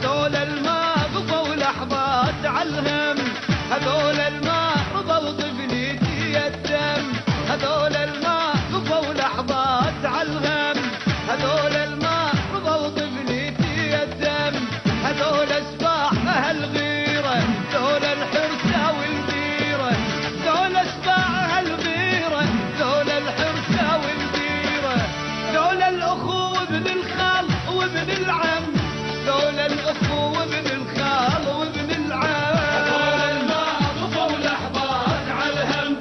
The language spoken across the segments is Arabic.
هذول الما قفوا لحظات عالهم، هذول الما رضوا طفليتي الدم، هذول الما قفوا لحظات عالهم، هذول الما رضوا طفليتي الدم، هذول اسباح اهل غيره، ذول الحرسه والبيره، ذول اسباح اهل غيره، ذول الحرسه والبيره، ذول الاخو وابن الخال وابن العم، ذول الاخو وابن الخال وابن العم. هذول الماء قفوا لحظات عالهم،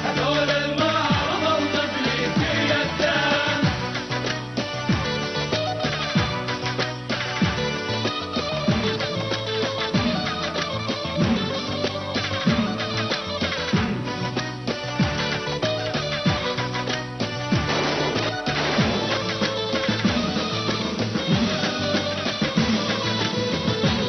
هذول الماء رضوا طفليتي الدم.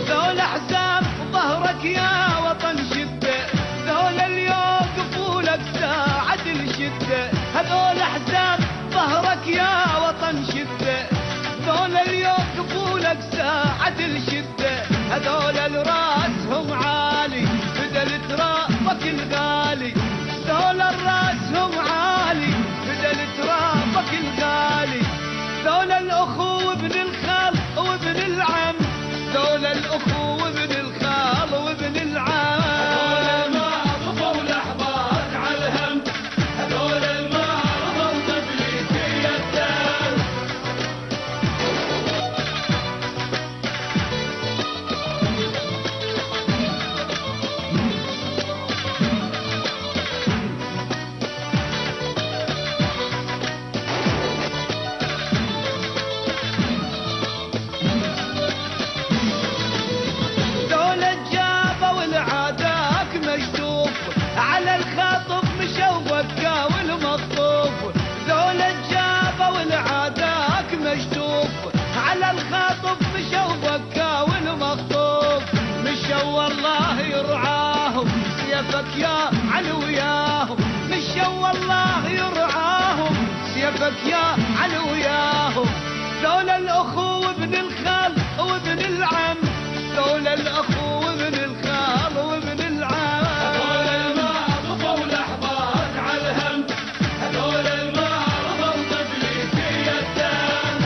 ذول احزاب ظهرك يا وطن شده، ذول اليوم قفولك ساعة الشده، هذول احزاب ظهرك يا وطن شده، ذول اليوم قفولك ساعة الشده، هذول الراسهم عالي بدل ترابك الغالي، ذول الراسهم عالي بدل ترابك الغالي، ذول الاخو وابن الخال وابن العم، ذول الاخو وابن الخال وابن العم. هذول الماء قفوا لحظات عالهم، هذول الماء رضوا طفليتي الدم. ذول الجابة والعاداك مشطوف على الخاطف مشوا بكا والمخطوف، ذول الجابة والعاداك مشطوف على الخاطف مشوا بكا والمخطوف، مشوا والله يرعاهم سيفك يا علي وياهم، مشوا والله يرعاهم سيفك يا علي وياهم، ذول الاخو وابن الخال وابن العم، ذول الاخو وابن الخال وابن العم. هذول الماء قفوا لحظات عالهم، هذول الماء رضوا طفليتي الدم.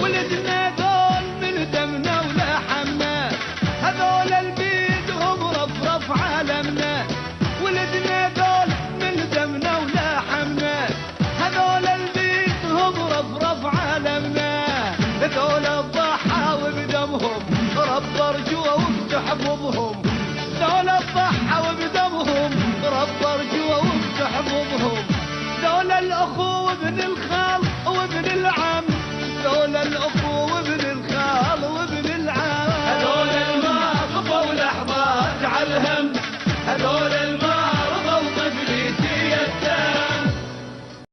ولدنا ذول من دمنا ولحمنا، هذول البيد هم رفرف عالمنا، ولدنا ذول من دمنا ولحمنا، هذول البيد هم رفرف عالمنا، ذول الضحى وبدمهم رب ارجوه وافتح بهم، ذول الضحى وبدمهم رب ارجوه وافتح بهم، ذول الاخو وابن الخال